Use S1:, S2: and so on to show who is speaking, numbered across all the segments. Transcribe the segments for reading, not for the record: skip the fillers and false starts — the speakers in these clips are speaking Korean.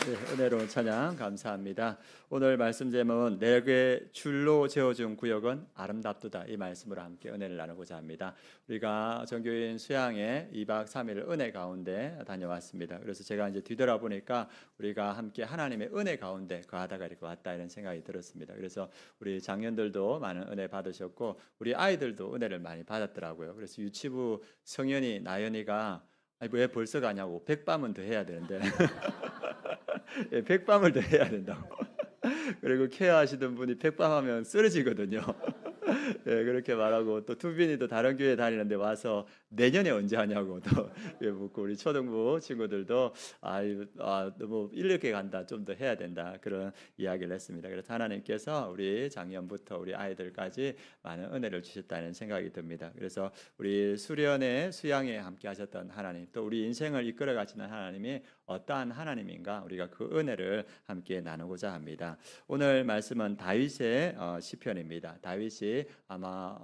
S1: 네, 은혜로운 찬양 감사합니다. 오늘 말씀 제목은 내게 줄로 재어준 구역은 아름답도다, 이 말씀으로 함께 은혜를 나누고자 합니다. 우리가 정교인 수양에 2박 3일 은혜 가운데 다녀왔습니다. 그래서 제가 이제 뒤돌아보니까 우리가 함께 하나님의 은혜 가운데 거하다가 이렇게 왔다, 이런 생각이 들었습니다. 그래서 우리 장년들도 많은 은혜 받으셨고 우리 아이들도 은혜를 많이 받았더라고요. 그래서 유치부 성현이 나연이가 아니, 왜 벌써 가냐고, 백밤은 더 해야 되는데 예, 백밤을 더 해야 된다고. 그리고 케어하시던 분이 백밤하면 쓰러지거든요. 예, 그렇게 말하고, 또 투빈이도 다른 교회 다니는데 와서 내년에 언제 하냐고 또 예, 묻고, 우리 초등부 친구들도 너무 일찍 간다, 좀 더 해야 된다, 그런 이야기를 했습니다. 그래서 하나님께서 우리 작년부터 우리 아이들까지 많은 은혜를 주셨다는 생각이 듭니다. 그래서 우리 수련회 수양에 함께 하셨던 하나님, 또 우리 인생을 이끌어 가시는 하나님이 어떠한 하나님인가, 우리가 그 은혜를 함께 나누고자 합니다. 오늘 말씀은 다윗의 시편입니다. 다윗이 아마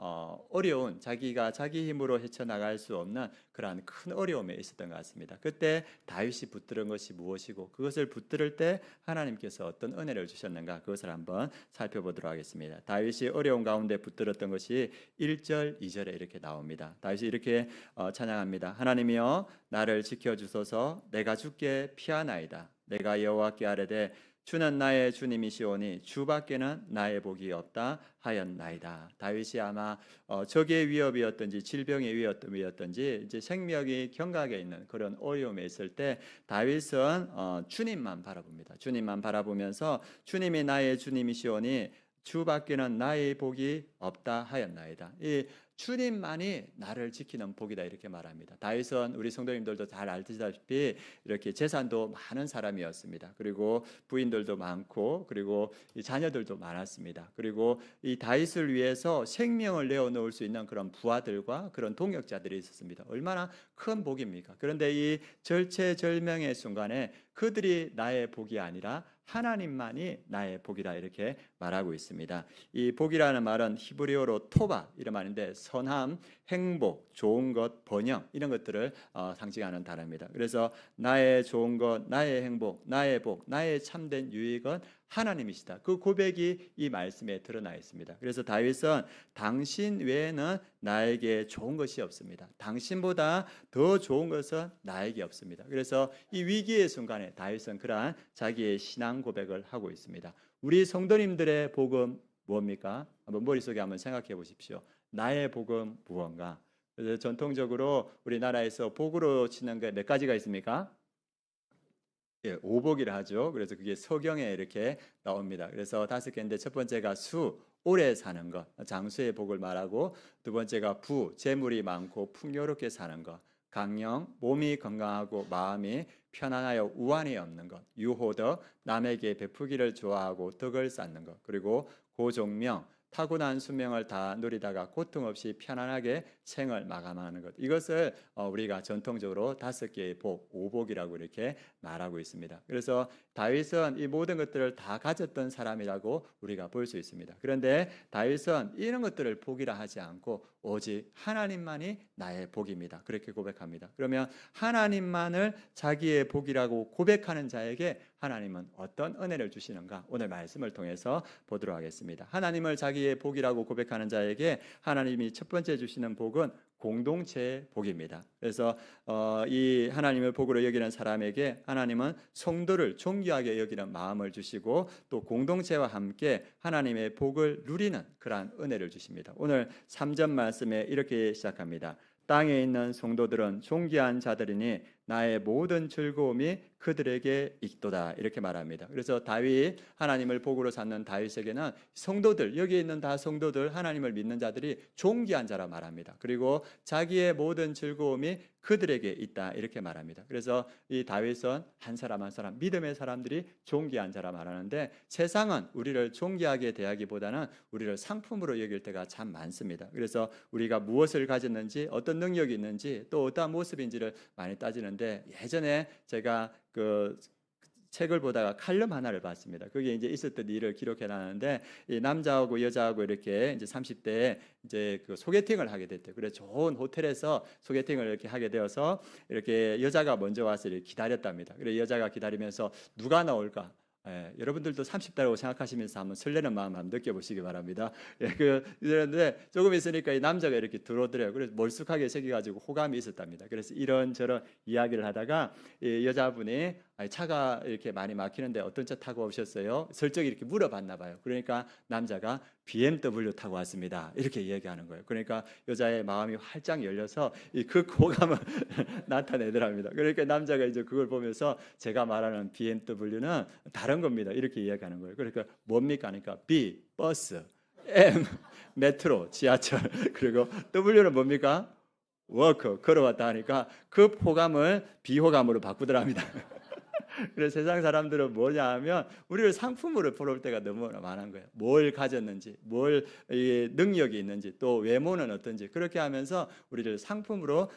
S1: 어려운, 자기가 자기 힘으로 헤쳐나갈 수 없는 그러한 큰 어려움에 있었던 것 같습니다. 그때 다윗이 붙들은 것이 무엇이고, 그것을 붙들을 때 하나님께서 어떤 은혜를 주셨는가, 그것을 한번 살펴보도록 하겠습니다. 다윗이 어려운 가운데 붙들었던 것이 1절, 2절에 이렇게 나옵니다. 다윗이 이렇게 찬양합니다. 하나님이여 나를 지켜주소서. 내가 주께 피하나이다. 내가 여호와께 아뢰되 주는 나의 주님이시오니 주밖에는 나의 복이 없다 하였나이다. 다윗이 아마 적의 위협이었든지 질병의 위협이었든지 이제 생명이 경각에 있는 그런 어려움에 있을 때 다윗은 주님만 바라봅니다. 주님만 바라보면서 주님이 나의 주님이시오니 주밖에는 나의 복이 없다 하였나이다. 이 주님만이 나를 지키는 복이다, 이렇게 말합니다. 다윗은 우리 성도님들도 잘 알다시피 이렇게 재산도 많은 사람이었습니다. 그리고 부인들도 많고, 그리고 이 자녀들도 많았습니다. 그리고 이 다윗을 위해서 생명을 내어놓을 수 있는 그런 부하들과 그런 동역자들이 있었습니다. 얼마나 큰 복입니까? 그런데 이 절체절명의 순간에 그들이 나의 복이 아니라 하나님만이 나의 복이다, 이렇게 말하고 있습니다. 이 복이라는 말은 히브리어로 토바, 이런 말인데 선함, 행복, 좋은 것, 번영, 이런 것들을 상징하는 단어입니다. 그래서 나의 좋은 것, 나의 행복, 나의 복, 나의 참된 유익은 하나님이시다, 그 고백이 이 말씀에 드러나 있습니다. 그래서 다윗은 당신 외에는 나에게 좋은 것이 없습니다. 당신보다 더 좋은 것은 나에게 없습니다. 그래서 이 위기의 순간에 다윗은 그러한 자기의 신앙 고백을 하고 있습니다. 우리 성도님들의 복음 무엇입니까? 한번 머릿속에 한번 생각해 보십시오. 나의 복음 무언가? 그래서 전통적으로 우리나라에서 복으로 치는 게 몇 가지가 있습니까? 예, 오복이라 하죠. 그래서 그게 서경에 이렇게 나옵니다. 그래서 5개인데, 첫 번째가 수, 오래 사는 것, 장수의 복을 말하고, 두 번째가 부, 재물이 많고 풍요롭게 사는 것, 강령, 몸이 건강하고 마음이 편안하여 우환이 없는 것, 유호덕, 남에게 베푸기를 좋아하고 덕을 쌓는 것, 그리고 고종명, 타고난 수명을 다 누리다가 고통 없이 편안하게 생을 마감하는 것. 이것을 우리가 전통적으로 5개의 복, 오복이라고 이렇게 말하고 있습니다. 그래서 다윗은 이 모든 것들을 다 가졌던 사람이라고 우리가 볼 수 있습니다. 그런데 다윗은 이런 것들을 복이라 하지 않고 오직 하나님만이 나의 복입니다, 그렇게 고백합니다. 그러면 하나님만을 자기의 복이라고 고백하는 자에게 하나님은 어떤 은혜를 주시는가, 오늘 말씀을 통해서 보도록 하겠습니다. 하나님을 자기의 복이라고 고백하는 자에게 하나님이 첫 번째 주시는 복은 공동체의 복입니다. 그래서 이 하나님을 복으로 여기는 사람에게 하나님은 성도를 존귀하게 여기는 마음을 주시고, 또 공동체와 함께 하나님의 복을 누리는 그러한 은혜를 주십니다. 오늘 3절 말씀에 이렇게 시작합니다. 땅에 있는 성도들은 존귀한 자들이니 나의 모든 즐거움이 그들에게 있도다, 이렇게 말합니다. 그래서 다윗, 하나님을 복으로 삼는 다윗에게는 성도들, 여기 있는 다 성도들, 하나님을 믿는 자들이 존귀한 자라 말합니다. 그리고 자기의 모든 즐거움이 그들에게 있다, 이렇게 말합니다. 그래서 이 다윗은 한 사람 한 사람, 믿음의 사람들이 존귀한 자라 말하는데, 세상은 우리를 존귀하게 대하기보다는 우리를 상품으로 여길 때가 참 많습니다. 그래서 우리가 무엇을 가졌는지, 어떤 능력이 있는지, 또 어떠한 모습인지를 많이 따지는데, 예전에 제가 책을 보다가 칼럼 하나를 봤습니다. 거기에 이제 있었던 일을 기록해 놨는데 이 남자하고 여자하고 이렇게 이제 30대에 이제 그 소개팅을 하게 됐대요. 그래서 좋은 호텔에서 소개팅을 이렇게 하게 되어서 이렇게 여자가 먼저 와서 이렇게 기다렸답니다. 그래 여자가 기다리면서 누가 나올까? 여러분들도 30대라고 생각하시면서 한번 설레는 마음 한번 느껴보시기 바랍니다. 그런데 조금 있으니까 이 남자가 이렇게 들어오더래요. 그래서 멀쑥하게 새겨가지고 호감이 있었답니다. 그래서 이런저런 이야기를 하다가 이 여자분이 차가 이렇게 많이 막히는데 어떤 차 타고 오셨어요? 슬쩍 이렇게 물어봤나 봐요. 그러니까 남자가 BMW 타고 왔습니다. 이렇게 얘기하는 거예요. 그러니까 여자의 마음이 활짝 열려서 이 극호감을 나타내더랍니다. 그러니까 남자가 이제 그걸 보면서 제가 말하는 BMW는 다른 겁니다. 이렇게 이야기하는 거예요. 그러니까 뭡니까? 하니까 B 버스, M 메트로 지하철, 그리고 W는 뭡니까? 워커 걸어왔다 하니까 급호감을 비호감으로 바꾸더랍니다. 그래서 세상 사람들은 뭐냐 하면 우리를 상품으로 볼 때가 너무 많은 거예요. 뭘 가졌는지, 뭘 능력이 있는지, 또 외모는 어떤지 그렇게 하면서 우리를 상품으로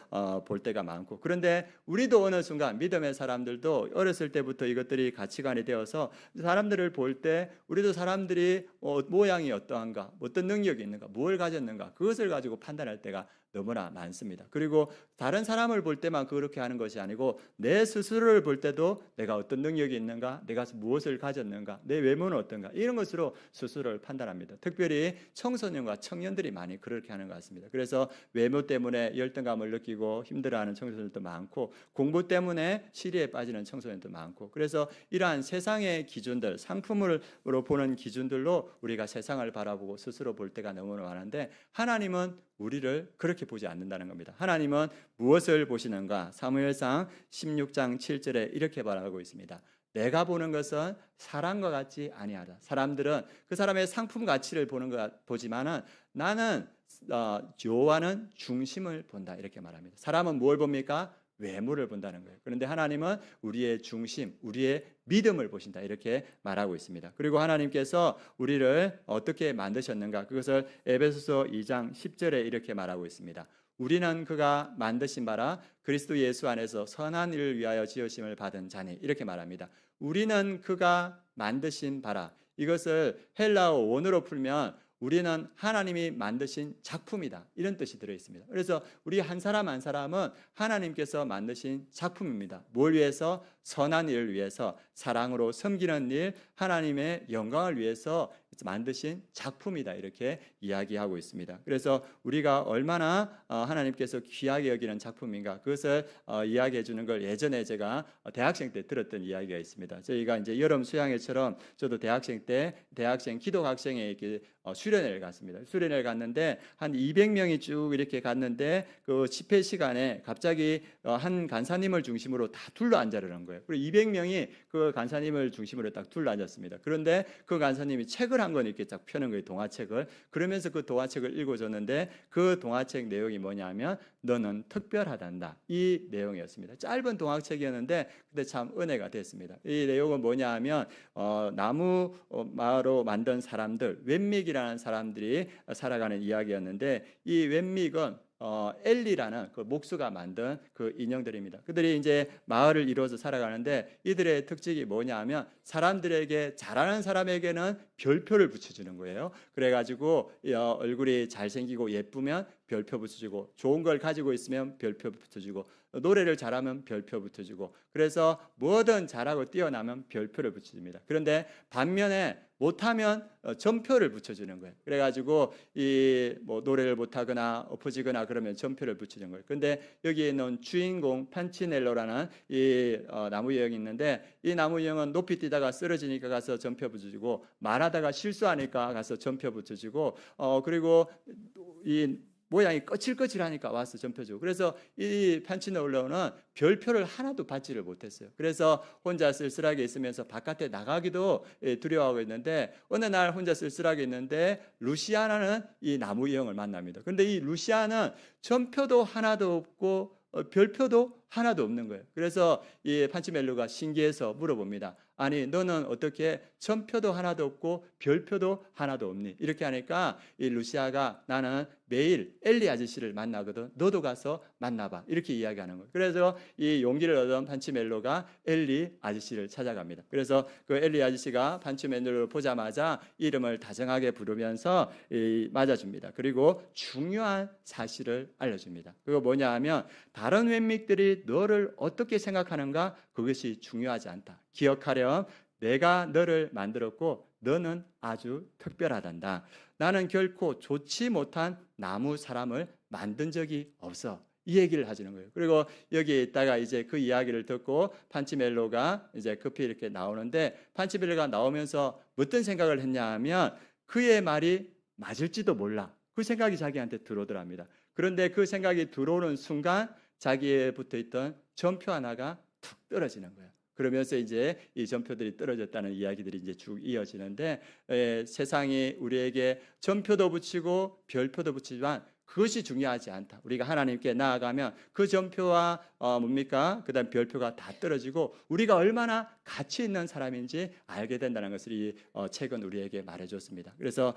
S1: 볼 때가 많고, 그런데 우리도 어느 순간 믿음의 사람들도 어렸을 때부터 이것들이 가치관이 되어서 사람들을 볼 때 우리도 사람들이 모양이 어떠한가, 어떤 능력이 있는가, 뭘 가졌는가 그것을 가지고 판단할 때가 너무나 많습니다. 그리고 다른 사람을 볼 때만 그렇게 하는 것이 아니고 내 스스로를 볼 때도 내가 어떤 능력이 있는가, 내가 무엇을 가졌는가, 내 외모는 어떤가, 이런 것으로 스스로를 판단합니다. 특별히 청소년과 청년들이 많이 그렇게 하는 것 같습니다. 그래서 외모 때문에 열등감을 느끼고 힘들어하는 청소년들도 많고, 공부 때문에 시리에 빠지는 청소년도 많고, 그래서 이러한 세상의 기준들, 상품으로 보는 기준들로 우리가 세상을 바라보고 스스로 볼 때가 너무나 많은데, 하나님은 우리를 그렇게 보지 않는다는 겁니다. 하나님은 무엇을 보시는가? 사무엘상 16장 7절에 이렇게 말하고 있습니다. 내가 보는 것은 사람과 같지 아니하다. 사람들은 그 사람의 상품 가치를 보지만은 나는 여호와는 중심을 본다, 이렇게 말합니다. 사람은 뭘 봅니까? 외모를 본다는 거예요. 그런데 하나님은 우리의 중심, 우리의 믿음을 보신다, 이렇게 말하고 있습니다. 그리고 하나님께서 우리를 어떻게 만드셨는가? 그것을 에베소서 2장 10절에 이렇게 말하고 있습니다. 우리는 그가 만드신 바라 그리스도 예수 안에서 선한 일을 위하여 지으심을 받은 자니, 이렇게 말합니다. 우리는 그가 만드신 바라, 이것을 헬라어 원어로 풀면 우리는 하나님이 만드신 작품이다, 이런 뜻이 들어있습니다. 그래서 우리 한 사람 한 사람은 하나님께서 만드신 작품입니다. 뭘 위해서? 선한 일을 위해서, 사랑으로 섬기는 일, 하나님의 영광을 위해서 만드신 작품이다, 이렇게 이야기하고 있습니다. 그래서 우리가 얼마나 하나님께서 귀하게 여기는 작품인가, 그것을 이야기해 주는 걸 예전에 제가 대학생 때 들었던 이야기가 있습니다. 저희가 이제 여름 수양회처럼 저도 대학생 때 대학생 기독학생회 이렇게 수련회를 갔습니다. 수련회를 갔는데 한 200명이 쭉 이렇게 갔는데 그 집회 시간에 갑자기 한 간사님을 중심으로 다 둘러 앉으라는 거예요. 그리고 200명이 그 간사님을 중심으로 딱 둘러 앉았습니다. 그런데 그 간사님이 책을 한 권 이렇게 쫙 펴는 거예요, 동화책을. 그러면서 그 동화책을 읽어줬는데 그 동화책 내용이 뭐냐면 너는 특별하단다, 이 내용이었습니다. 짧은 동화책이었는데 근데 참 은혜가 됐습니다. 이 내용은 뭐냐하면 나무 마로 만든 사람들, 웻믹이라는 사람들이 살아가는 이야기였는데, 이 웻믹은 엘리라는 그 목수가 만든 그 인형들입니다. 그들이 이제 마을을 이루어서 살아가는데 이들의 특징이 뭐냐하면 사람들에게, 잘하는 사람에게는 별표를 붙여주는 거예요. 그래가지고 얼굴이 잘생기고 예쁘면 별표 붙여주고, 좋은 걸 가지고 있으면 별표 붙여주고, 노래를 잘하면 별표 붙여주고, 그래서 뭐든 잘하고 뛰어나면 별표를 붙여줍니다. 그런데 반면에 못하면 점표를 붙여주는 거예요. 그래가지고 이 뭐 노래를 못하거나 엎어지거나 그러면 점표를 붙여주는 거예요. 그런데 여기에 있는 주인공 판치넬로라는 이 나무 여행이 있는데, 이 나무 여행은 높이 뛰다가 쓰러지니까 가서 점표 붙여주고, 말하다가 실수하니까 가서 점표 붙여주고, 그리고 이 모양이 거칠거칠하니까 와서 점표주고, 그래서 이 판치넬로는 별표를 하나도 받지를 못했어요. 그래서 혼자 쓸쓸하게 있으면서 바깥에 나가기도 두려워하고 있는데, 어느 날 혼자 쓸쓸하게 있는데 루시아나는 이 나무 여행을 만납니다. 그런데 이 루시아는 점표도 하나도 없고 별표도 하나도 없는 거예요. 그래서 이 판치멜로가 신기해서 물어봅니다. 아니 너는 어떻게 전표도 하나도 없고 별표도 하나도 없니? 이렇게 하니까 이 루시아가 나는 매일 엘리 아저씨를 만나거든. 너도 가서 만나봐. 이렇게 이야기하는 거예요. 그래서 이 용기를 얻은 판치멜로가 엘리 아저씨를 찾아갑니다. 그래서 그 엘리 아저씨가 판치멜로를 보자마자 이름을 다정하게 부르면서 맞아줍니다. 그리고 중요한 사실을 알려줍니다. 그거 뭐냐 하면 다른 웬믹들이 너를 어떻게 생각하는가 그것이 중요하지 않다. 기억하렴. 내가 너를 만들었고 너는 아주 특별하단다. 나는 결코 좋지 못한 나무 사람을 만든 적이 없어. 이 얘기를 하시는 거예요. 그리고 여기에 있다가 이제 그 이야기를 듣고 판치멜로가 이제 급히 이렇게 나오는데 판치멜로가 나오면서 어떤 생각을 했냐 하면 그의 말이 맞을지도 몰라. 그 생각이 자기한테 들어오더랍니다. 그런데 그 생각이 들어오는 순간 자기에 붙어 있던 전표 하나가 툭 떨어지는 거예요. 그러면서 이제 이 전표들이 떨어졌다는 이야기들이 이제 쭉 이어지는데 세상이 우리에게 전표도 붙이고 별표도 붙이지만 그것이 중요하지 않다. 우리가 하나님께 나아가면 그 전표와 뭡니까? 그다음 별표가 다 떨어지고 우리가 얼마나 가치 있는 사람인지 알게 된다는 것을 이 책은 우리에게 말해줬습니다. 그래서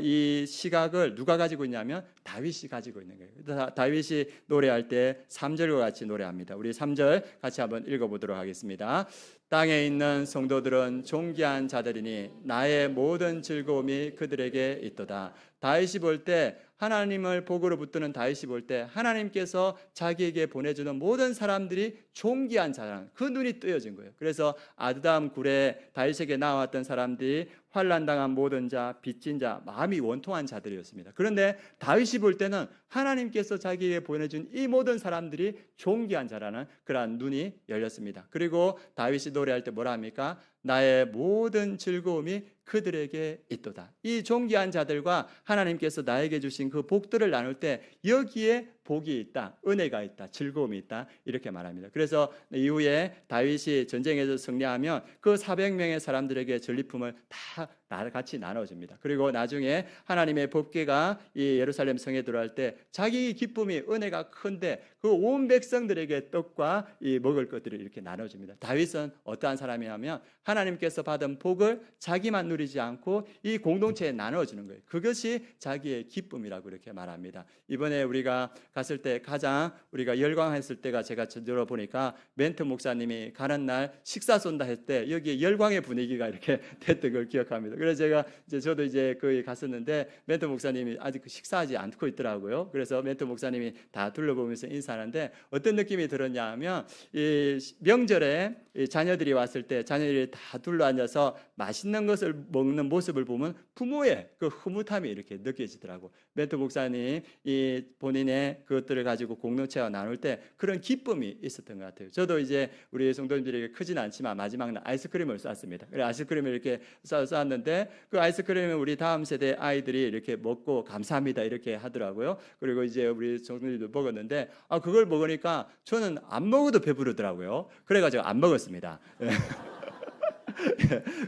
S1: 이 시각을 누가 가지고 있냐면 다윗이 가지고 있는 거예요. 다윗이 노래할 때 3절과 같이 노래합니다. 우리 3절 같이 한번 읽어보도록 하겠습니다. 땅에 있는 성도들은 존귀한 자들이니 나의 모든 즐거움이 그들에게 있도다. 다윗이 볼 때 하나님을 복으로 붙드는 다윗이 볼 때 하나님께서 자기에게 보내주는 모든 사람들이 존귀한 자라는 그 눈이 뜨여진 거예요. 그래서 아드담 굴에 다윗에게 나왔던 사람들이 환난당한 모든 자, 빚진 자, 마음이 원통한 자들이었습니다. 그런데 다윗이 볼 때는 하나님께서 자기에게 보내준 이 모든 사람들이 존귀한 자라는 그러한 눈이 열렸습니다. 그리고 다윗이 노래할 때 뭐라 합니까? 나의 모든 즐거움이 그들에게 있도다. 이 존귀한 자들과 하나님께서 나에게 주신 그 복들을 나눌 때 여기에 복이 있다, 은혜가 있다, 즐거움이 있다 이렇게 말합니다. 그래서 이후에 다윗이 전쟁에서 승리하면 그 400명의 사람들에게 전리품을 다 같이 나눠줍니다. 그리고 나중에 하나님의 법궤가 이 예루살렘 성에 들어갈 때 자기 기쁨이 은혜가 큰데 그 온 백성들에게 떡과 이 먹을 것들을 이렇게 나눠줍니다. 다윗은 어떠한 사람이냐면 하나님께서 받은 복을 자기만 누리지 않고 이 공동체에 나눠주는 거예요. 그것이 자기의 기쁨이라고 이렇게 말합니다. 이번에 우리가 갔을 때 가장 우리가 열광했을 때가 제가 들어보니까 멘트 목사님이 가는 날 식사 쏜다 했을 때 여기에 열광의 분위기가 이렇게 됐던 걸 기억합니다. 그래서 제가 저도 이제 거기 갔었는데 멘트 목사님이 아직 식사하지 않고 있더라고요. 그래서 멘트 목사님이 다 둘러보면서 인사하는데 어떤 느낌이 들었냐 하면 이 명절에 이 자녀들이 왔을 때 자녀들이 다 둘러 앉아서 맛있는 것을 먹는 모습을 보면 부모의 그 흐뭇함이 이렇게 느껴지더라고. 멘트 목사님 이 본인의 그것들을 가지고 공동체와 나눌 때 그런 기쁨이 있었던 것 같아요. 저도 이제 우리 성도님들에게 크진 않지만 마지막 날 아이스크림을 쐈습니다. 그래 아이스크림을 이렇게 쐈는데 그 아이스크림을 우리 다음 세대 아이들이 이렇게 먹고 감사합니다 이렇게 하더라고요. 그리고 이제 우리 성도님들도 먹었는데 그걸 먹으니까 저는 안 먹어도 배부르더라고요. 그래가지고 안 먹었습니다.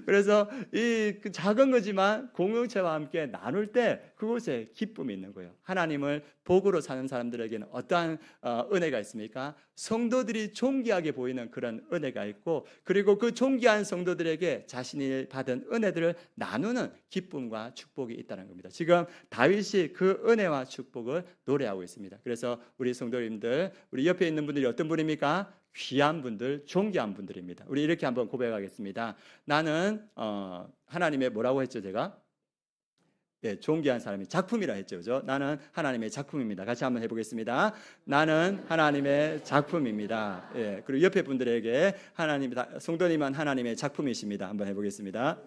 S1: 그래서 이 작은 거지만 공동체와 함께 나눌 때 그곳에 기쁨이 있는 거예요. 하나님을 복으로 사는 사람들에게는 어떠한 은혜가 있습니까? 성도들이 존귀하게 보이는 그런 은혜가 있고 그리고 그 존귀한 성도들에게 자신이 받은 은혜들을 나누는 기쁨과 축복이 있다는 겁니다. 지금 다윗이 그 은혜와 축복을 노래하고 있습니다. 그래서 우리 성도님들 우리 옆에 있는 분들이 어떤 분입니까? 귀한 분들, 존귀한 분들입니다. 우리 이렇게 한번 고백하겠습니다. 나는 하나님의 뭐라고 했죠 제가? 네, 존귀한 사람이 작품이라 했죠. 그죠? 나는 하나님의 작품입니다. 같이 한번 해보겠습니다. 나는 하나님의 작품입니다. 예, 그리고 옆에 분들에게 성도님은 하나님의 작품이십니다. 한번 해보겠습니다.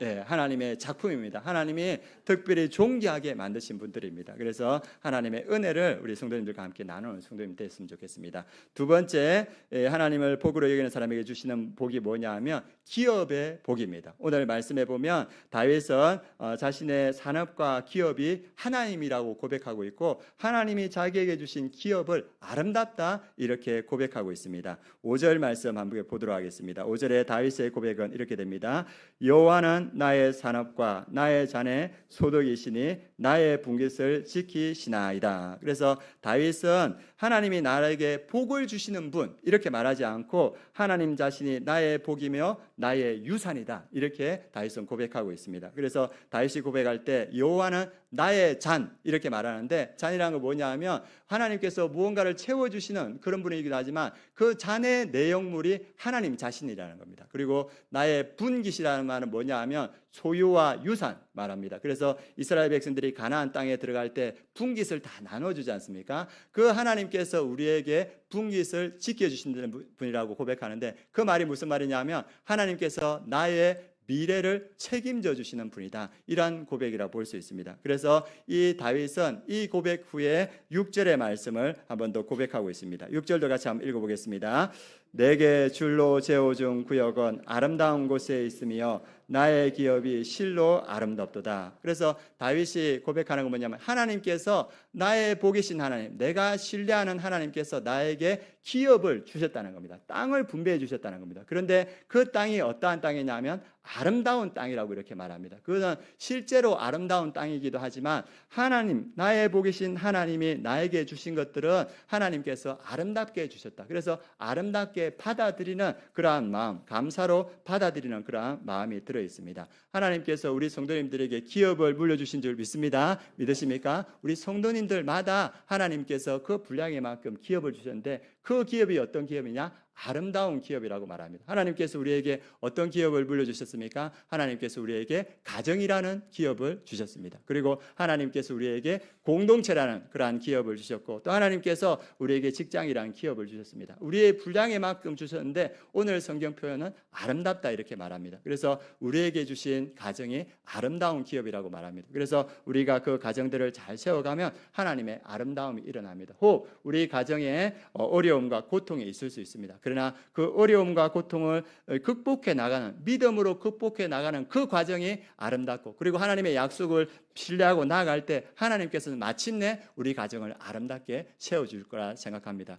S1: 예, 하나님의 작품입니다. 하나님이 특별히 존귀하게 만드신 분들입니다. 그래서 하나님의 은혜를 우리 성도님들과 함께 나누는 성도님 됐으면 좋겠습니다. 두 번째, 하나님을 복으로 여기는 사람에게 주시는 복이 뭐냐 하면 기업의 복입니다. 오늘 말씀해 보면 다윗은 자신의 산업과 기업이 하나님이라고 고백하고 있고 하나님이 자기에게 주신 기업을 아름답다 이렇게 고백하고 있습니다. 5절 말씀 한번 보도록 하겠습니다. 5절에 다윗의 고백은 이렇게 됩니다. 여호와는 여호와는 나의 산업과 나의 잔의 소득이시니 나의 분깃을 지키시나이다. 그래서 다윗은 하나님이 나에게 복을 주시는 분 이렇게 말하지 않고 하나님 자신이 나의 복이며 나의 유산이다 이렇게 다윗은 고백하고 있습니다. 그래서 다윗이 고백할 때 여호와는 나의 잔 이렇게 말하는데, 잔이라는 건 뭐냐 하면 하나님께서 무언가를 채워주시는 그런 분이기도 하지만 그 잔의 내용물이 하나님 자신이라는 겁니다. 그리고 나의 분깃이라는 말은 뭐냐 하면 소유와 유산 말합니다. 그래서 이스라엘 백성들이 가나안 땅에 들어갈 때 분깃을 다 나눠주지 않습니까? 그 하나님께서 우리에게 분깃을 지켜주시는 분이라고 고백하는데, 그 말이 무슨 말이냐 하면 하나님께서 나의 미래를 책임져 주시는 분이다, 이러한 고백이라고 볼 수 있습니다. 그래서 이 다윗은 이 고백 후에 6절의 말씀을 한번 더 고백하고 있습니다. 6절도 같이 한번 읽어보겠습니다. 내게 줄로 재워준 구역은 아름다운 곳에 있으며 나의 기업이 실로 아름답도다. 그래서 다윗이 고백하는 건 뭐냐면 하나님께서 나의 복이신 하나님, 내가 신뢰하는 하나님께서 나에게 기업을 주셨다는 겁니다. 땅을 분배해 주셨다는 겁니다. 그런데 그 땅이 어떠한 땅이냐면 아름다운 땅이라고 이렇게 말합니다. 그것은 실제로 아름다운 땅이기도 하지만 하나님, 나의 복이신 하나님이 나에게 주신 것들은 하나님께서 아름답게 주셨다. 그래서 아름답게 받아들이는 그러한 마음, 감사로 받아들이는 그러한 마음이 들어 있습니다. 하나님께서 우리 성도님들에게 기업을 물려주신 줄 믿습니다. 믿으십니까? 우리 성도님들마다 하나님께서 그 분량에 만큼 기업을 주셨는데, 그 기업이 어떤 기업이냐? 아름다운 기업이라고 말합니다. 하나님께서 우리에게 어떤 기업을 물려주셨습니까? 하나님께서 우리에게 가정이라는 기업을 주셨습니다. 그리고 하나님께서 우리에게 공동체라는 그러한 기업을 주셨고, 또 하나님께서 우리에게 직장이라는 기업을 주셨습니다. 우리의 분량에 만큼 주셨는데 오늘 성경 표현은 아름답다 이렇게 말합니다. 그래서 우리에게 주신 가정이 아름다운 기업이라고 말합니다. 그래서 우리가 그 가정들을 잘 세워가면 하나님의 아름다움이 일어납니다. 혹 우리 가정에 어려움과 고통이 있을 수 있습니다. 그러나 그 어려움과 고통을 극복해 나가는, 믿음으로 극복해 나가는 그 과정이 아름답고, 그리고 하나님의 약속을 신뢰하고 나아갈 때 하나님께서는 마침내 우리 가정을 아름답게 세워줄 거라 생각합니다.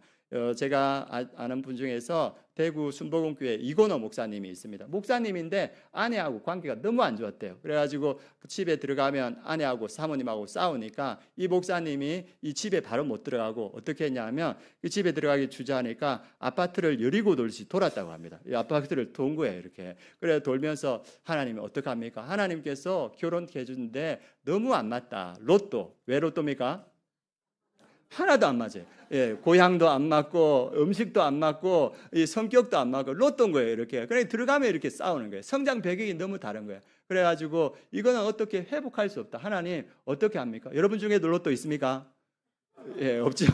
S1: 제가 아는 분 중에서 대구 순복음교회 이건호 목사님이 있습니다. 목사님인데 아내하고 관계가 너무 안 좋았대요. 그래가지고 집에 들어가면 아내하고 사모님하고 싸우니까 이 목사님이 이 집에 바로 못 들어가고 어떻게 했냐면 그 집에 들어가기 주저하니까 아파트를 여리고 돌듯이 돌았다고 합니다. 이 아파트를 돈 거예요, 이렇게. 그래 돌면서 하나님이 어떡합니까? 하나님께서 결혼해 주는데 너무 안 맞다. 로또. 왜 로또입니까? 하나도 안 맞아요. 예, 고향도 안 맞고 음식도 안 맞고 이 성격도 안 맞고 로또인 거예요, 이렇게. 그래 들어가면 이렇게 싸우는 거예요. 성장 배경이 너무 다른 거예요. 그래가지고 이거는 어떻게 회복할 수 없다. 하나님 어떻게 합니까? 여러분 중에도 로또 있습니까? 예, 없죠.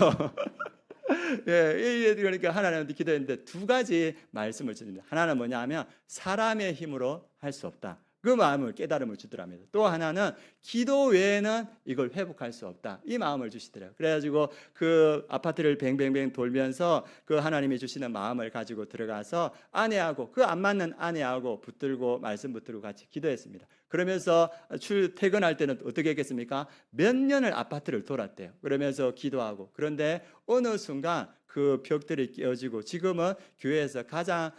S1: 예, 그러니까 하나님한테 기도했는데 두 가지 말씀을 주십니다. 하나는 뭐냐 하면 사람의 힘으로 할 수 없다. 그 마음을, 깨달음을 주더랍니다. 또 하나는 기도 외에는 이걸 회복할 수 없다, 이 마음을 주시더라고요. 그래가지고 그 아파트를 뱅뱅뱅 돌면서 그 하나님이 주시는 마음을 가지고 들어가서 아내하고, 그 안 맞는 아내하고 붙들고 말씀 붙들고 같이 기도했습니다. 그러면서 퇴근할 때는 어떻게 했겠습니까? 몇 년을 아파트를 돌았대요. 그러면서 기도하고. 그런데 어느 순간 그 벽들이 깨어지고 지금은 교회에서 가장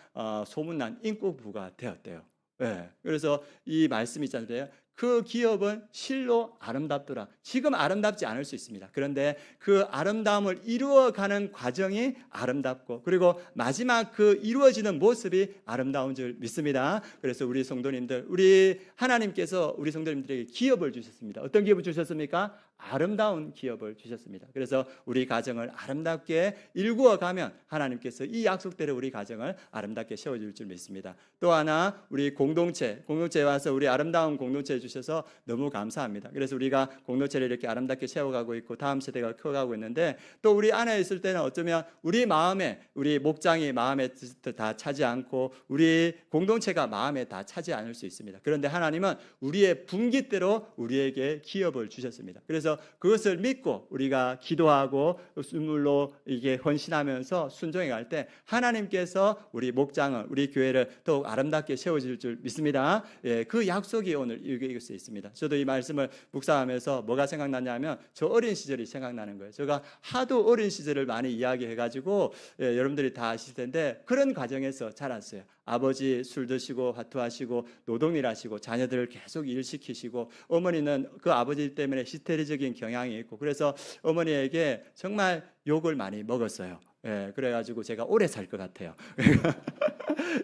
S1: 소문난 인구부가 되었대요. 네. 그래서 이 말씀이 있잖아요. 그 기업은 실로 아름답더라. 지금 아름답지 않을 수 있습니다. 그런데 그 아름다움을 이루어가는 과정이 아름답고, 그리고 마지막 그 이루어지는 모습이 아름다운 줄 믿습니다. 그래서 우리 성도님들, 우리 하나님께서 우리 성도님들에게 기업을 주셨습니다. 어떤 기업을 주셨습니까? 아름다운 기업을 주셨습니다. 그래서 우리 가정을 아름답게 일구어가면 하나님께서 이 약속대로 우리 가정을 아름답게 세워줄 줄 믿습니다. 또 하나, 우리 공동체에 와서 우리 아름다운 공동체 주셔서 너무 감사합니다. 그래서 우리가 공동체를 이렇게 아름답게 세워가고 있고 다음 세대가 커가고 있는데, 또 우리 안에 있을 때는 어쩌면 우리 마음에, 우리 목장이 마음에 다 차지 않고 우리 공동체가 마음에 다 차지 않을 수 있습니다. 그런데 하나님은 우리의 분깃대로 우리에게 기업을 주셨습니다. 그래서 그래서 그것을 믿고 우리가 기도하고 눈물로 이게 헌신하면서 순종해 갈 때 하나님께서 우리 목장을, 우리 교회를 더욱 아름답게 세워질 줄 믿습니다. 예, 그 약속이 오늘 이길 수 있습니다. 저도 이 말씀을 묵상하면서 뭐가 생각나냐면 저 어린 시절이 생각나는 거예요. 제가 하도 어린 시절을 많이 이야기해가지고 여러분들이 다 아실 텐데 그런 과정에서 자랐어요. 아버지 술 드시고 화투하시고 노동일하시고 자녀들을 계속 일시키시고 어머니는 그 아버지 때문에 히스테리적인 경향이 있고 그래서 어머니에게 정말 욕을 많이 먹었어요. 예, 그래가지고 제가 오래 살 것 같아요.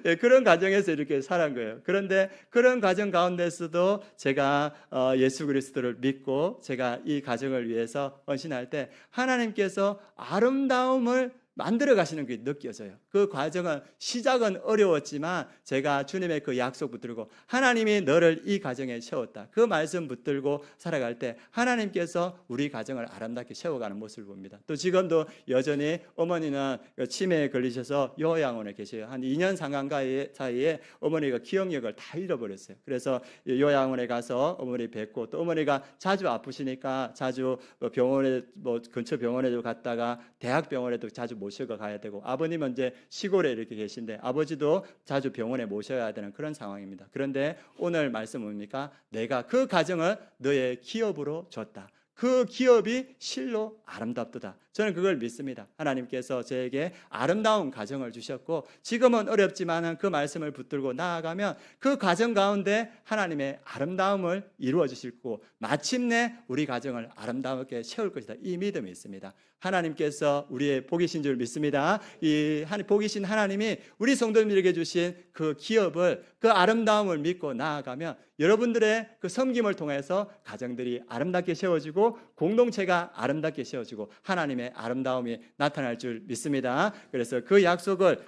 S1: 예, 그런 과정에서 이렇게 살은 거예요. 그런데 그런 과정 가운데서도 제가 예수 그리스도를 믿고 제가 이 가정을 위해서 헌신할 때 하나님께서 아름다움을 만들어 가시는 게 느껴져요. 그 과정은 시작은 어려웠지만 제가 주님의 그 약속 붙들고 하나님이 너를 이 가정에 세웠다. 그 말씀 붙들고 살아갈 때 하나님께서 우리 가정을 아름답게 세워가는 모습을 봅니다. 또 지금도 여전히 어머니는 치매에 걸리셔서 요양원에 계세요. 한 2년 상간가 사이에 어머니가 기억력을 다 잃어버렸어요. 그래서 요양원에 가서 어머니 뵙고 또 어머니가 자주 아프시니까 자주 병원에 근처 병원에도 갔다가 대학병원에도 자주 모셔가 가야 되고 아버님은 이제 시골에 이렇게 계신데 아버지도 자주 병원에 모셔야 되는 그런 상황입니다. 그런데 오늘 말씀 뭡니까? 내가 그 가정을 너의 기업으로 줬다. 그 기업이 실로 아름답도다. 저는 그걸 믿습니다. 하나님께서 저에게 아름다운 가정을 주셨고 지금은 어렵지만 그 말씀을 붙들고 나아가면 그 가정 가운데 하나님의 아름다움을 이루어 주실 거고 마침내 우리 가정을 아름답게 세울 것이다. 이 믿음이 있습니다. 하나님께서 우리의 복이신 줄 믿습니다. 이 복이신 하나님이 우리 성도님들에게 주신 그 기업을 그 아름다움을 믿고 나아가면 여러분들의 그 섬김을 통해서 가정들이 아름답게 세워지고 공동체가 아름답게 세워지고 하나님의 아름다움이 나타날 줄 믿습니다. 그래서 그 약속을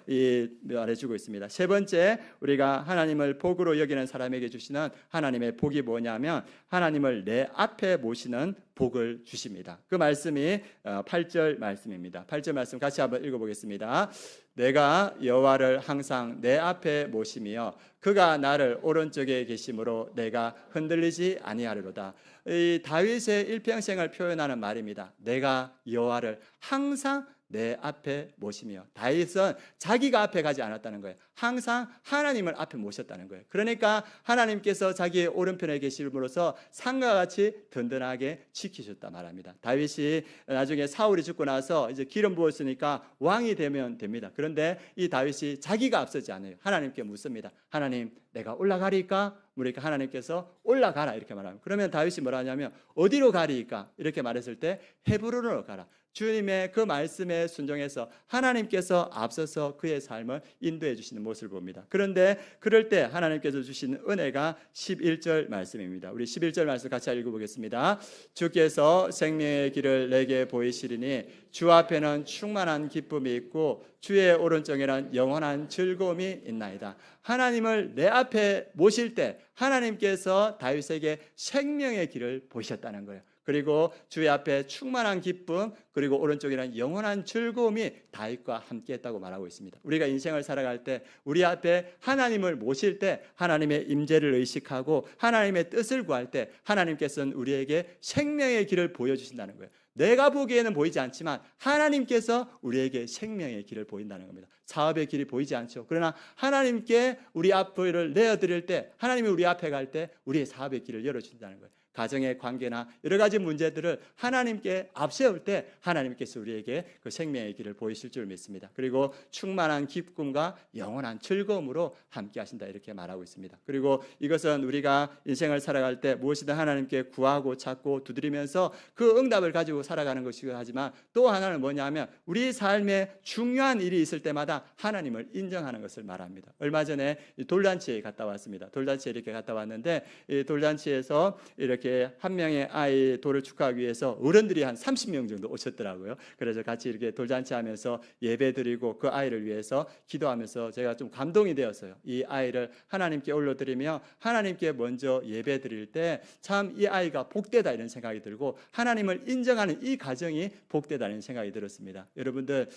S1: 말해주고 있습니다. 세 번째, 우리가 하나님을 복으로 여기는 사람에게 주시는 하나님의 복이 뭐냐면 하나님을 내 앞에 모시는 복을 주십니다. 그 말씀이 8절 말씀입니다. 8절 말씀 같이 한번 읽어보겠습니다. 내가 여호와를 항상 내 앞에 모시며 그가 나를 오른쪽에 계심으로 내가 흔들리지 아니하리로다. 이 다윗의 일평생을 표현하는 말입니다. 내가 여호와를 항상 내 앞에 모시며 다윗은 자기가 앞에 가지 않았다는 거예요. 항상 하나님을 앞에 모셨다는 거예요. 그러니까 하나님께서 자기의 오른편에 계심으로써 산과 같이 든든하게 지키셨다 말합니다. 다윗이 나중에 사울이 죽고 나서 이제 기름 부었으니까 왕이 되면 됩니다. 그런데 이 다윗이 자기가 앞서지 않아요. 하나님께 묻습니다. 하나님, 내가 올라가리까? 그러니까 하나님께서 올라가라 이렇게 말합니다. 그러면 다윗이 뭐라 하냐면 어디로 가리까? 이렇게 말했을 때 헤브론으로 가라. 주님의 그 말씀에 순종해서 하나님께서 앞서서 그의 삶을 인도해 주시는 모습을 봅니다. 그런데 그럴 때 하나님께서 주시는 은혜가 11절 말씀입니다. 우리 11절 말씀 같이 읽어보겠습니다. 주께서 생명의 길을 내게 보이시리니 주 앞에는 충만한 기쁨이 있고 주의 오른쪽에는 영원한 즐거움이 있나이다. 하나님을 내 앞에 모실 때 하나님께서 다윗에게 생명의 길을 보이셨다는 거예요. 그리고 주의 앞에 충만한 기쁨 그리고 오른쪽에는 영원한 즐거움이 다윗과 함께했다고 말하고 있습니다. 우리가 인생을 살아갈 때 우리 앞에 하나님을 모실 때 하나님의 임재를 의식하고 하나님의 뜻을 구할 때 하나님께서는 우리에게 생명의 길을 보여주신다는 거예요. 내가 보기에는 보이지 않지만 하나님께서 우리에게 생명의 길을 보인다는 겁니다. 사업의 길이 보이지 않죠. 그러나 하나님께 우리 앞을 내어드릴 때 하나님이 우리 앞에 갈 때 우리의 사업의 길을 열어준다는 거예요. 가정의 관계나 여러 가지 문제들을 하나님께 앞세울 때 하나님께서 우리에게 그 생명의 길을 보이실 줄 믿습니다. 그리고 충만한 기쁨과 영원한 즐거움으로 함께 하신다 이렇게 말하고 있습니다. 그리고 이것은 우리가 인생을 살아갈 때 무엇이든 하나님께 구하고 찾고 두드리면서 그 응답을 가지고 살아가는 것이긴 하지만 또 하나는 뭐냐면 우리 삶에 중요한 일이 있을 때마다 하나님을 인정하는 것을 말합니다. 얼마 전에 돌잔치에 갔다 왔습니다. 돌잔치에 이렇게 갔다 왔는데 이 돌잔치에서 이렇게 한 명의 아이 돌을 축하하기 위해서 어른들이 한 30명 정도 오셨더라고요. 그래서 같이 이렇게 돌잔치 하면서 예배 드리고 그 아이를 위해서 기도하면서 제가 좀 감동이 되었어요. 이 아이를 하나님께 올려드리며 하나님께 먼저 예배 드릴 때 참 이 아이가 복되다 이런 생각이 들고 하나님을 인정하는 이 가정이 복되다는 생각이 들었습니다. 여러분들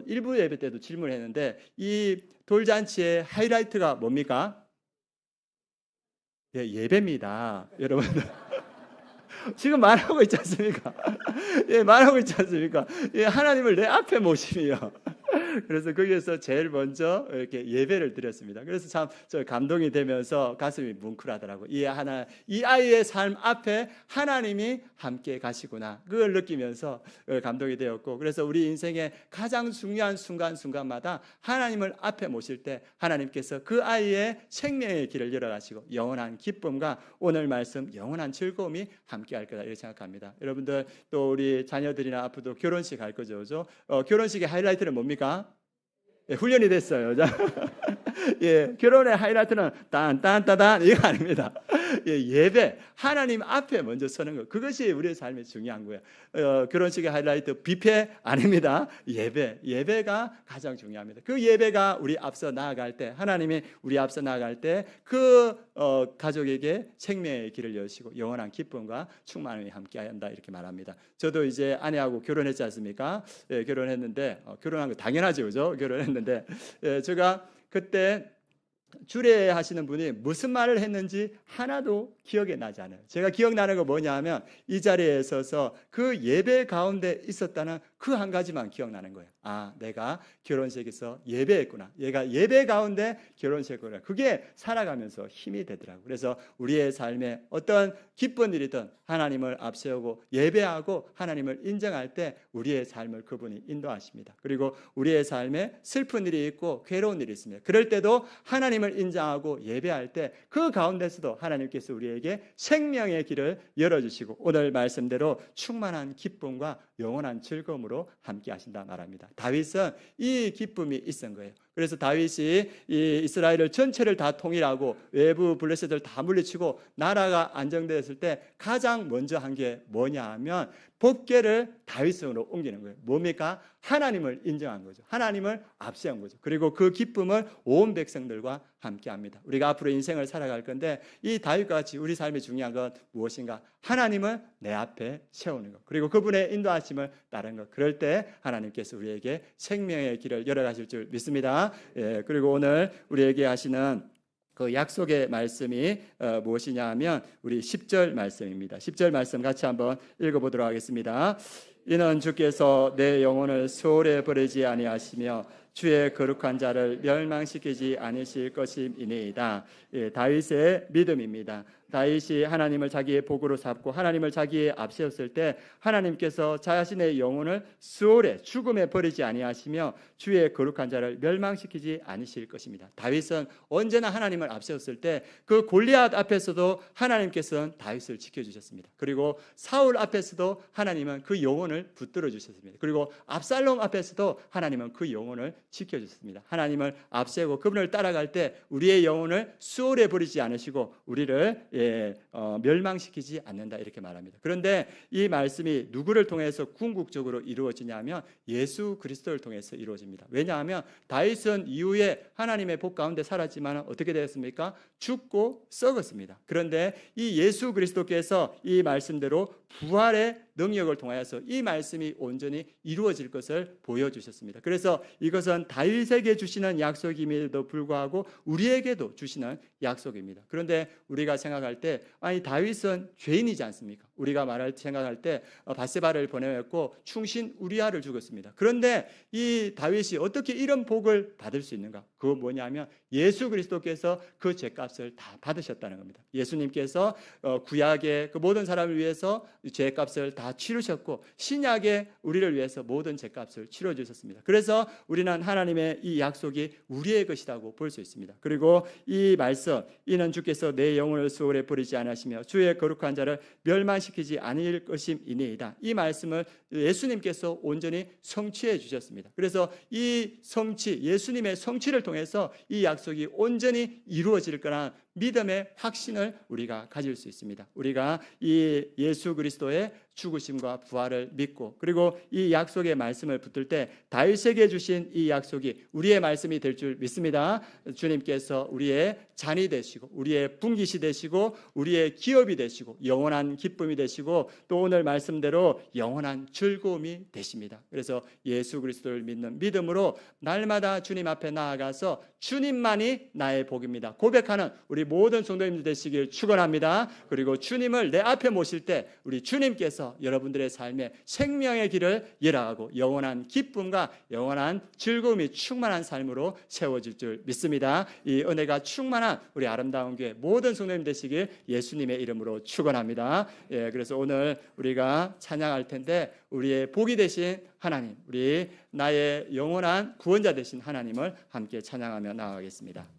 S1: 일부 예배 때도 질문했는데 이 돌잔치의 하이라이트가 뭡니까? 예, 예배입니다. 여러분들 지금 말하고 있지 않습니까? 예, 말하고 있지 않습니까? 예, 하나님을 내 앞에 모심이요. 그래서 거기에서 제일 먼저 이렇게 예배를 드렸습니다. 그래서 참 저 감동이 되면서 가슴이 뭉클하더라고. 이 아이의 삶 앞에 하나님이 함께 가시구나. 그걸 느끼면서 감동이 되었고, 그래서 우리 인생의 가장 중요한 순간마다 하나님을 앞에 모실 때 하나님께서 그 아이의 생명의 길을 열어가시고 영원한 기쁨과 오늘 말씀 영원한 즐거움이 함께할 거다 이렇게 생각합니다. 여러분들 또 우리 자녀들이나 앞으로 결혼식 할 거죠, 그죠? 결혼식의 하이라이트는 뭡니까? 예, 훈련이 됐어요. 예, 결혼의 하이라이트는 딴딴따단 이거 아닙니다. 예, 예배, 하나님 앞에 먼저 서는 것, 그것이 우리의 삶에 중요한 거예요. 결혼식의 하이라이트 뷔페 아닙니다. 예배가 가장 중요합니다. 그 예배가 우리 앞서 나아갈 때, 하나님이 우리 앞서 나아갈 때 그 가족에게 생명의 길을 여시고 영원한 기쁨과 충만함이 함께한다 이렇게 말합니다. 저도 이제 아내하고 결혼했지 않습니까? 예, 결혼했는데 결혼한 거 당연하죠, 그죠? 결혼했는데 예, 제가 그때 주례하시는 분이 무슨 말을 했는지 하나도 기억이 나지 않아요. 제가 기억나는 거 뭐냐 하면 이 자리에 서서 그 예배 가운데 있었다는 그 한 가지만 기억나는 거예요. 아, 내가 결혼식에서 예배했구나. 얘가 예배 가운데 결혼식했구나. 그게 살아가면서 힘이 되더라고요. 그래서 우리의 삶에 어떤 기쁜 일이든 하나님을 앞세우고 예배하고 하나님을 인정할 때 우리의 삶을 그분이 인도하십니다. 그리고 우리의 삶에 슬픈 일이 있고 괴로운 일이 있습니다. 그럴 때도 하나님을 인정하고 예배할 때 그 가운데서도 하나님께서 우리에게 생명의 길을 열어주시고 오늘 말씀대로 충만한 기쁨과 영원한 즐거움으로 함께 하신다 말합니다. 다윗은 이 기쁨이 있은 거예요. 그래서 다윗이 이 이스라엘을 전체를 다 통일하고 외부 블레셋을 다 물리치고 나라가 안정되었을 때 가장 먼저 한 게 뭐냐 하면 법궤를 다윗성으로 옮기는 거예요. 뭡니까? 하나님을 인정한 거죠. 하나님을 앞세운 거죠. 그리고 그 기쁨을 온 백성들과 함께합니다. 우리가 앞으로 인생을 살아갈 건데 이 다윗과 같이 우리 삶에 중요한 건 무엇인가? 하나님을 내 앞에 세우는 것, 그리고 그분의 인도하심을 따르는 것. 그럴 때 하나님께서 우리에게 생명의 길을 열어가실 줄 믿습니다. 예, 그리고 오늘 우리에게 하시는 그 약속의 말씀이 무엇이냐 하면 우리 10절 말씀입니다. 10절 말씀 같이 한번 읽어보도록 하겠습니다. 이는 주께서 내 영혼을 소홀히 버리지 아니하시며 주의 거룩한 자를 멸망시키지 않으실 것임이니이다. 예, 다윗의 믿음입니다. 다윗이 하나님을 자기의 복으로 삼고 하나님을 자기의 앞세웠을 때 하나님께서 자신의 영혼을 수월에 죽음에 버리지 아니하시며 주의 거룩한 자를 멸망시키지 않으실 것입니다. 다윗은 언제나 하나님을 앞세웠을 때 그 골리앗 앞에서도 하나님께서는 다윗을 지켜주셨습니다. 그리고 사울 앞에서도 하나님은 그 영혼을 붙들어 주셨습니다. 그리고 압살롬 앞에서도 하나님은 그 영혼을 지켜주셨습니다. 하나님을 앞세우고 그분을 따라갈 때 우리의 영혼을 수월에 버리지 않으시고 우리를 멸망시키지 않는다 이렇게 말합니다. 그런데 이 말씀이 누구를 통해서 궁극적으로 이루어지냐면 예수 그리스도를 통해서 이루어집니다. 왜냐하면 다윗은 이후에 하나님의 복 가운데 살았지만 어떻게 되었습니까? 죽고 썩었습니다. 그런데 이 예수 그리스도께서 이 말씀대로 부활의 능력을 통하여서 이 말씀이 온전히 이루어질 것을 보여주셨습니다. 그래서 이것은 다윗에게 주시는 약속임에도 불구하고 우리에게도 주시는 약속입니다. 그런데 우리가 생각할 때 아니 다윗은 죄인이지 않습니까? 우리가 생각할 때 밧세바를 보내었고 충신 우리아를 죽였습니다. 그런데 이 다윗이 어떻게 이런 복을 받을 수 있는가? 그건 뭐냐면 예수 그리스도께서 그 죄값을 다 받으셨다는 겁니다. 예수님께서 구약의 그 모든 사람을 위해서 죄값을 다 치르셨고 신약의 우리를 위해서 모든 죄값을 치러 주셨습니다. 그래서 우리는 하나님의 이 약속이 우리의 것이라고 볼 수 있습니다. 그리고 이 말씀 이는 주께서 내 영혼을 수월에 버리지 않으시며 주의 거룩한 자를 멸망시키지 아니할 것임이니이다. 이 말씀을 예수님께서 온전히 성취해 주셨습니다. 그래서 이 성취, 예수님의 성취를 통해서 이 약속이 온전히 이루어질 거란 믿음의 확신을 우리가 가질 수 있습니다. 우리가 이 예수 그리스도의 죽으심과 부활을 믿고, 그리고 이 약속의 말씀을 붙들 때 다윗에게 주신 이 약속이 우리의 말씀이 될 줄 믿습니다. 주님께서 우리의 잔이 되시고 우리의 분깃이 되시고 우리의 기업이 되시고 영원한 기쁨이 되시고 또 오늘 말씀대로 영원한 즐거움이 되십니다. 그래서 예수 그리스도를 믿는 믿음으로 날마다 주님 앞에 나아가서 주님만이 나의 복입니다 고백하는 우리 모든 성도님들 되시길 축원합니다. 그리고 주님을 내 앞에 모실 때 우리 주님께서 여러분들의 삶에 생명의 길을 열어가고 영원한 기쁨과 영원한 즐거움이 충만한 삶으로 세워질 줄 믿습니다. 이 은혜가 충만한 우리 아름다운 교회 모든 성도님 되시길 예수님의 이름으로 축원합니다. 그래서 오늘 우리가 찬양할 텐데 우리의 복이 되신 하나님, 우리 나의 영원한 구원자 되신 하나님을 함께 찬양하며 나아가겠습니다.